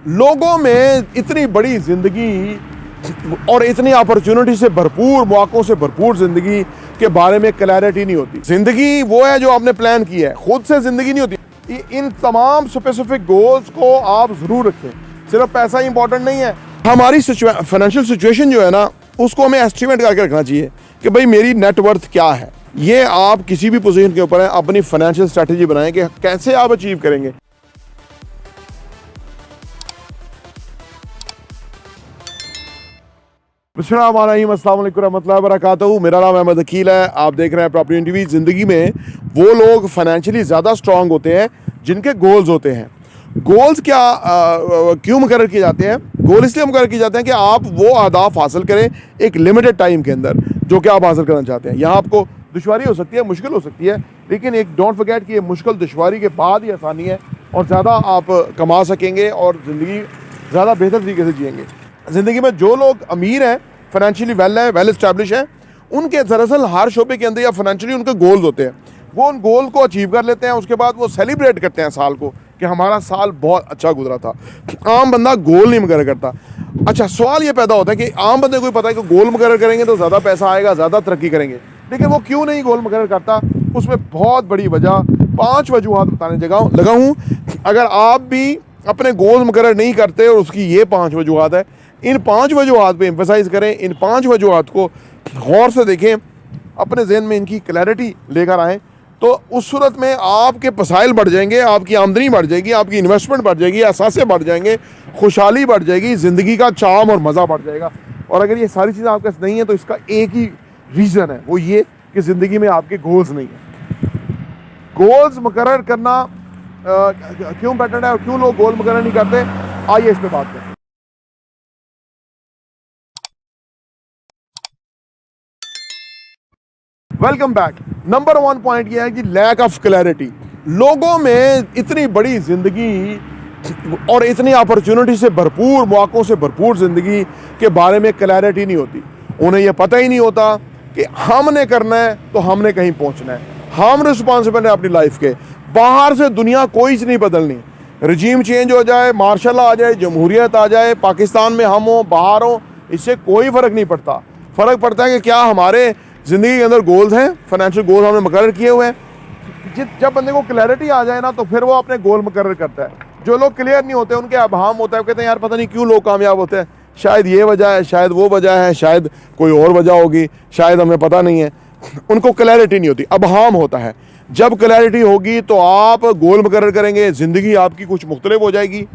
लोगों में इतनी बड़ी ज़िंदगी और इतनी अपॉर्चुनिटी से भरपूर, मौक़ों से भरपूर ज़िंदगी के बारे में क्लैरिटी नहीं होती। ज़िंदगी वो है जो आपने प्लान की है, खुद से ज़िंदगी नहीं होती। इन तमाम स्पेसिफिक गोल्स को आप ज़रूर रखें। सिर्फ पैसा ही इंपॉर्टेंट नहीं है, हमारी फाइनेंशियल सिचुएशन जो है ना, उसको हमें एस्टिमेट करके रखना चाहिए कि भाई मेरी नेटवर्थ क्या है। ये आप किसी भी पोजीशन के ऊपर है, अपनी फाइनेंशियल स्ट्रेटजी बनाएं कि कैसे आप अचीव करेंगे। अस्सलाम वालेकुम रहमतुल्लाहि व बरकातहू। मेरा नाम अहमद अकील है, आप देख रहे हैं प्रॉपर्टी इंटरव्यू। ज़िंदगी में वो लोग फाइनेंशियली ज़्यादा स्ट्रांग होते हैं जिनके गोल्स होते हैं। गोल्स क्यों मुकर्रर किए जाते हैं? गोल इसलिए मुकर्रर किए जाते हैं कि आप वो अहदाफ हासिल करें एक लिमिटेड टाइम के अंदर जो कि आप हासिल करना चाहते हैं। यहाँ आपको दुश्वारी हो सकती है, मुश्किल हो सकती है, लेकिन एक डोंट फॉरगेट कि ये मुश्किल दुश्वारी के बाद ही आसानी है और ज़्यादा आप कमा सकेंगे और ज़िंदगी ज़्यादा बेहतर तरीके से जिएंगे। ज़िंदगी में जो लोग अमीर हैं, फाइनेंशियली वेल इस्टेब्लिश हैं, उनके दरअसल हर शोबे के अंदर या फाइनेंशियली उनके गोल्स होते हैं। वो उन गोल को अचीव कर लेते हैं, उसके बाद वो सेलिब्रेट करते हैं साल को कि हमारा साल बहुत अच्छा गुजरा था। आम बंदा गोल नहीं मुकर्रर करता। अच्छा, सवाल ये पैदा होता है कि आम बंदे को पता है कि गोल मुकर्रर करेंगे तो ज़्यादा पैसा आएगा, ज़्यादा तरक्की करेंगे, लेकिन वो क्यों नहीं गोल मुकर्रर करता? उसमें बहुत बड़ी वजह, 5 वजूहात बताने लगा हूँ। अगर आप भी अपने गोल मुकर्रर नहीं करते और उसकी ये 5 वजूहात है, इन 5 वजूहात पे एम्फसाइज़ करें, इन 5 वजूहात को गौर से देखें, अपने जहन में इनकी क्लैरिटी लेकर आएँ, तो उस सूरत में आपके मसाइल बढ़ जाएंगे, आपकी आमदनी बढ़ जाएगी, आपकी इन्वेस्टमेंट बढ़ जाएगी, असासे बढ़ जाएंगे, खुशहाली बढ़ जाएगी, ज़िंदगी का चाम और मज़ा बढ़ जाएगा। और अगर ये सारी चीज़ें आपके पास नहीं है तो इसका एक ही रीज़न है, वो ये कि ज़िंदगी में आपके गोल्स नहीं है। गोल्स मुकर्रर करना क्यों इम्पोर्टेंट है और क्यों लोग गोल मुकर्रर नहीं करते, आइए इस पर बात करें। Welcome back. नंबर 1 पॉइंट ये है कि लैक ऑफ क्लैरिटी। लोगों में इतनी बड़ी ज़िंदगी और इतनी अपॉर्चुनिटी से भरपूर, मौक़ों से भरपूर ज़िंदगी के बारे में क्लैरिटी नहीं होती। उन्हें यह पता ही नहीं होता कि हमने करना है तो हमने कहीं पहुंचना है, हम रिस्पॉन्सिबल हैं अपनी लाइफ के। बाहर से दुनिया कोई चीज़ नहीं बदलनी। रजीम चेंज हो जाए, मार्शल आ जाए, जमहूरियत आ जाए, पाकिस्तान में हम हो, बाहर हो, इससे कोई फ़र्क नहीं पड़ता। फ़र्क पड़ता है कि क्या हमारे ज़िंदगी के अंदर गोल्स हैं, फाइनेंशियल गोल्स हमने मुकर्रर किए हुए हैं। जब बंदे को क्लैरिटी आ जाए ना, तो फिर वो अपने गोल मुकर्रर करता है। जो लोग क्लियर नहीं होते, उनके अभाम होता है, कहते हैं यार पता नहीं क्यों लोग कामयाब होते हैं, शायद ये वजह है, शायद वो वजह है, शायद कोई और वजह होगी, शायद हमें पता नहीं है। उनको क्लैरिटी नहीं होती, अभाम होता है। जब क्लैरिटी होगी तो आप गोल मुकर्रर करेंगे, ज़िंदगी आपकी कुछ मुख्तलिफ हो जाएगी,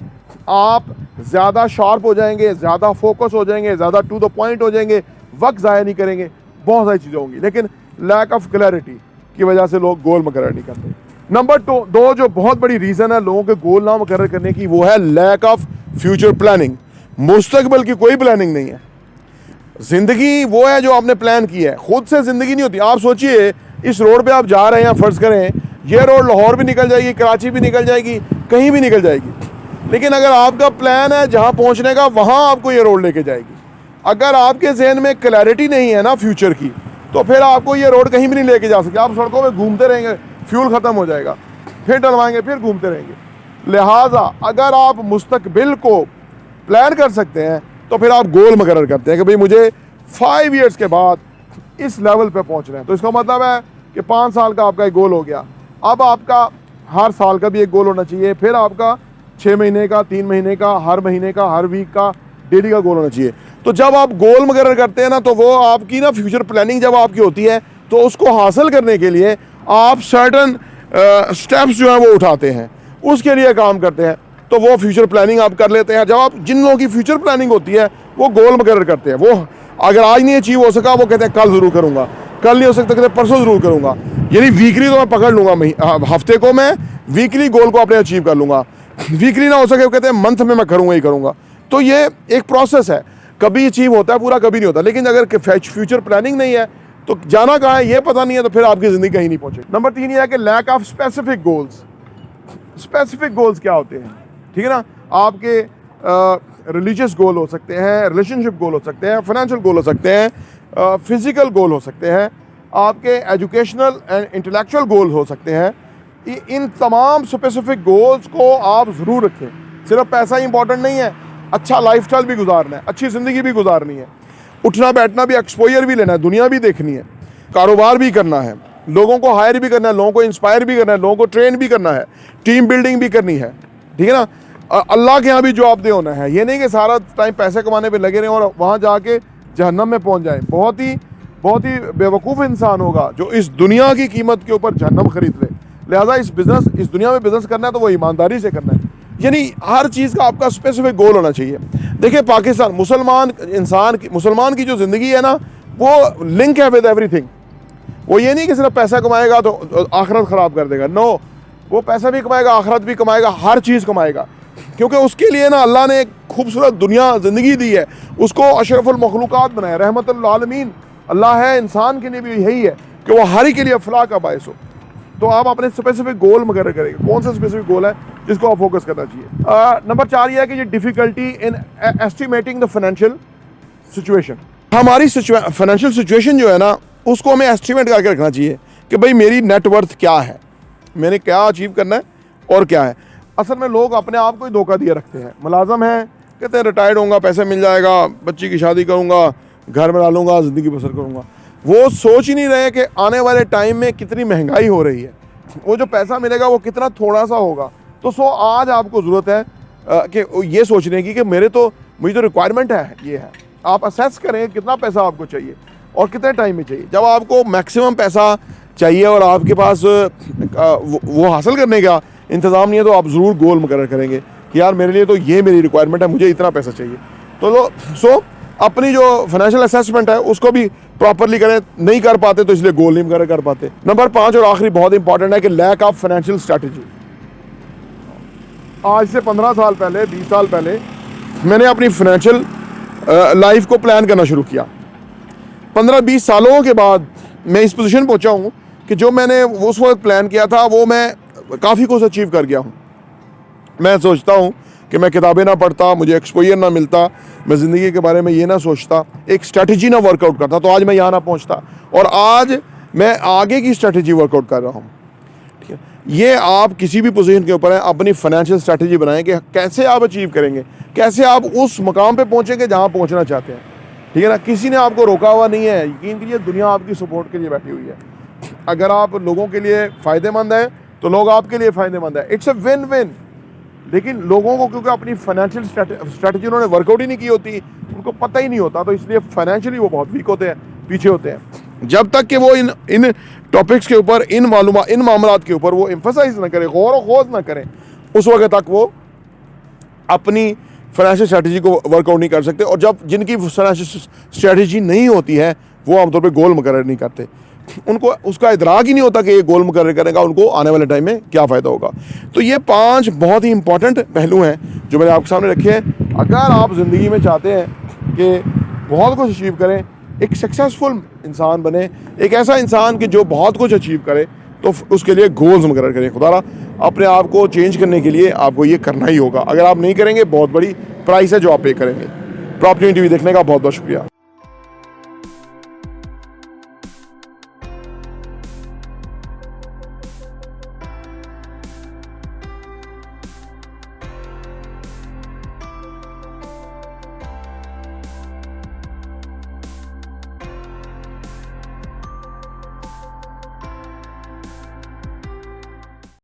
आप ज़्यादा शार्प हो जाएंगे, ज़्यादा फोकस हो जाएंगे, ज़्यादा टू द पॉइंट हो जाएंगे, वक्त ज़ाया नहीं करेंगे, बहुत सारी चीज़ें होंगी। लेकिन लैक ऑफ क्लैरिटी की वजह से लोग गोल मुकर्रर नहीं करते। नंबर 2 जो बहुत बड़ी रीज़न है लोगों के गोल ना मुकर्रर करने की, वो है लैक ऑफ फ्यूचर प्लानिंग। मुस्तकबिल की कोई प्लानिंग नहीं है। ज़िंदगी वो है जो आपने प्लान की है, खुद से ज़िंदगी नहीं होती। आप सोचिए, इस रोड पे आप जा रहे हैं, फ़र्ज़ करें ये रोड लाहौर भी निकल जाएगी, कराची भी निकल जाएगी, कहीं भी निकल जाएगी, लेकिन अगर आपका प्लान है जहाँ पहुँचने का, वहाँ आपको ये रोड लेके जाएगी। अगर आपके जहन में क्लैरिटी नहीं है ना फ्यूचर की, तो फिर आपको ये रोड कहीं भी नहीं लेके जा सकते। आप सड़कों में घूमते रहेंगे, फ्यूल ख़त्म हो जाएगा, फिर डलवाएंगे, फिर घूमते रहेंगे। लिहाजा अगर आप मुस्तकबिल को प्लान कर सकते हैं तो फिर आप गोल मुकर्रर करते हैं कि भाई मुझे 5 ईयर्स के बाद इस लेवल पे पहुंचना है। तो इसका मतलब है कि 5 साल का आपका एक गोल हो गया। अब आपका हर साल का भी एक गोल होना चाहिए, फिर आपका 6 महीने का, 3 महीने का, हर महीने का, हर वीक का, डेली का गोल होना चाहिए। तो जब आप गोल मुकर्रर करते हैं ना, तो वो आपकी ना फ्यूचर प्लानिंग जब आपकी होती है, तो उसको हासिल करने के लिए आप सर्टन स्टेप्स जो हैं वो उठाते हैं, उसके लिए काम करते हैं। तो वो फ्यूचर प्लानिंग आप कर लेते हैं। जब आप, जिन लोगों की फ्यूचर प्लानिंग होती है, वो गोल मुकर्रर करते हैं। वो अगर आज नहीं अचीव हो सका, वो कहते हैं कल ज़रूर करूँगा, कल नहीं हो सकता कहते हैं परसों ज़रूर करूँगा, यानी वीकली तो मैं पकड़ लूँगा, हफ्ते को मैं वीकली गोल को अपने अचीव कर लूँगा। वीकली ना हो सके, वो कहते हैं मंथ में मैं करूँगा ही करूँगा। तो ये एक प्रोसेस है, कभी अचीव होता है पूरा, कभी नहीं होता। लेकिन अगर फ्यूचर प्लानिंग नहीं है तो जाना कहाँ है ये पता नहीं है, तो फिर आपकी ज़िंदगी कहीं नहीं पहुँचेगी। नंबर 3 ये है कि lack of specific goals. Specific goals क्या होते हैं? ठीक है ना, आपके रिलीजियस गोल हो सकते हैं, रिलेशनशिप गोल हो सकते हैं, फाइनेंशियल गोल हो सकते हैं, फिजिकल गोल हो सकते हैं, आपके एजुकेशनल एंड इंटेलेक्चुअल गोल हो सकते हैं। इन तमाम स्पेसिफिक गोल्स को आप ज़रूर रखें। सिर्फ पैसा ही इंपॉर्टेंट नहीं है, अच्छा लाइफस्टाइल भी गुजारना है, अच्छी ज़िंदगी भी गुजारनी है, उठना बैठना भी, एक्सपोजर भी लेना है, दुनिया भी देखनी है, कारोबार भी करना है, लोगों को हायर भी करना है, लोगों को इंस्पायर भी करना है, लोगों को ट्रेन भी करना है, टीम बिल्डिंग भी करनी है, ठीक है ना। अल्लाह के यहाँ भी जवाबदेह होना है। ये नहीं कि सारा टाइम पैसे कमाने पे लगे रहें और वहाँ जाके जहन्नम में पहुँच जाएं। बहुत ही बेवकूफ़ इंसान होगा जो इस दुनिया की कीमत के ऊपर जहन्नम खरीद ले। लिहाजा इस दुनिया में बिज़नेस करना है तो वो ईमानदारी से करना है, यानी हर चीज़ का आपका स्पेसिफिक गोल होना चाहिए। देखिए पाकिस्तान मुसलमान की जो ज़िंदगी है ना, वो लिंक है विद एवरीथिंग। वो ये नहीं कि सिर्फ पैसा कमाएगा तो आखिरत ख़राब कर देगा, नो, वो पैसा भी कमाएगा, आखिरत भी कमाएगा, हर चीज़ कमाएगा, क्योंकि उसके लिए ना अल्लाह ने एक खूबसूरत दुनिया ज़िंदगी दी है, उसको अशरफुल मखलूक़ात बनाया, रहमतुल आलमीन अल्लाह है। इंसान के लिए भी यही है कि वो हर के लिए फलाह का बायस हो। तो आप अपने स्पेसिफिक गोल मुकर्रर करेंगे, कौन सा स्पेसिफिक गोल है जिसको आप फोकस करना चाहिए। नंबर 4 ये है कि ये difficulty in estimating the financial situation. हमारी फाइनेंशियल सिचुएशन जो है ना, उसको हमें एस्टिमेट करके रखना चाहिए कि भाई मेरी नेटवर्थ क्या है, मैंने क्या अचीव करना है और क्या है। असल में लोग अपने आप को ही धोखा दिए रखते हैं। मुलाजम है, कहते हैं रिटायर्ड होऊंगा, पैसे मिल जाएगा, बच्ची की शादी करूँगा, घर बना लूँगा, ज़िंदगी बसर करूँगा। वो सोच ही नहीं रहे कि आने वाले टाइम में कितनी महंगाई हो रही है, वो जो पैसा मिलेगा वो कितना थोड़ा सा होगा। तो आज आपको ज़रूरत है कि ये सोचने की कि मुझे तो रिक्वायरमेंट है, ये है। आप असेस करें कितना पैसा आपको चाहिए और कितने टाइम में चाहिए। जब आपको मैक्सिमम पैसा चाहिए और आपके पास वो हासिल करने का इंतज़ाम नहीं है, तो आप ज़रूर गोल मुकर्रर करेंगे कि यार मेरे लिए तो ये मेरी रिक्वायरमेंट है, मुझे इतना पैसा चाहिए। तो अपनी जो फाइनेंशियल असेसमेंट है उसको भी प्रॉपरली करें। नहीं कर पाते तो इसलिए गोल नहीं मुकर्रर कर पाते। नंबर 5 और आखिरी बहुत इंपॉर्टेंट है कि लैक ऑफ फाइनेंशियल स्ट्रैटेजी। आज से 15 साल पहले, 20 साल पहले मैंने अपनी फाइनेंशियल लाइफ को प्लान करना शुरू किया। 15-20 सालों के बाद मैं इस पोजीशन पहुंचा हूं कि जो मैंने उस वक्त प्लान किया था वो मैं काफ़ी कुछ अचीव कर गया हूं। मैं सोचता हूं कि मैं किताबें ना पढ़ता, मुझे एक्सपोजर ना मिलता, मैं ज़िंदगी के बारे में ये ना सोचता, एक स्ट्रैटेजी ना वर्कआउट करता, तो आज मैं यहाँ ना पहुँचता। और आज मैं आगे की स्ट्रैटेजी वर्कआउट कर रहा हूँ। ठीक है, ये आप किसी भी पोजीशन के ऊपर है, अपनी फाइनेंशियल स्ट्रैटेजी बनाएं कि कैसे आप अचीव करेंगे, कैसे आप उस मकाम पे पहुँचेंगे जहाँ पहुँचना चाहते हैं। ठीक है ना, किसी ने आपको रोका हुआ नहीं है। यकीन कीजिए दुनिया आपकी सपोर्ट के लिए बैठी हुई है। अगर आप लोगों के लिए फ़ायदेमंद है तो लोग आपके लिए फ़ायदेमंद है। It's a win win. लेकिन लोगों को क्योंकि अपनी फाइनेंशियल स्ट्रैटेजी उन्होंने वर्कआउट ही नहीं की होती, उनको पता ही नहीं होता, तो इसलिए फाइनेंशियली वो बहुत वीक होते हैं, पीछे होते हैं। जब तक कि वो इन टॉपिक्स के ऊपर, इन मामलात के ऊपर वो एम्फसाइज ना करें, गौर व खोज ना करें, उस वक्त तक वो अपनी फाइनेंशियल स्ट्रैटेजी को वर्कआउट नहीं कर सकते। और जब जिनकी फाइनेंशियल स्ट्रैटेजी नहीं होती है वो आमतौर पे गोल मुकर्रर नहीं करते, उनको उसका इदराक ही नहीं होता कि ये गोल मुकर्रर करेगा, उनको आने वाले टाइम में क्या फ़ायदा होगा। तो ये 5 बहुत ही इंपॉर्टेंट पहलू हैं जो मैंने आपके सामने रखे हैं। अगर आप ज़िंदगी में चाहते हैं कि बहुत कुछ अचीव करें, एक सक्सेसफुल इंसान बने, एक ऐसा इंसान कि जो बहुत कुछ अचीव करे, तो उसके लिए गोल्स मुकर्रर करें। खुदारा अपने आप को चेंज करने के लिए आपको ये करना ही होगा। अगर आप नहीं करेंगे बहुत बड़ी प्राइस है जो आप पे करेंगे। प्रॉपर्टी टीवी देखने का बहुत बहुत शुक्रिया।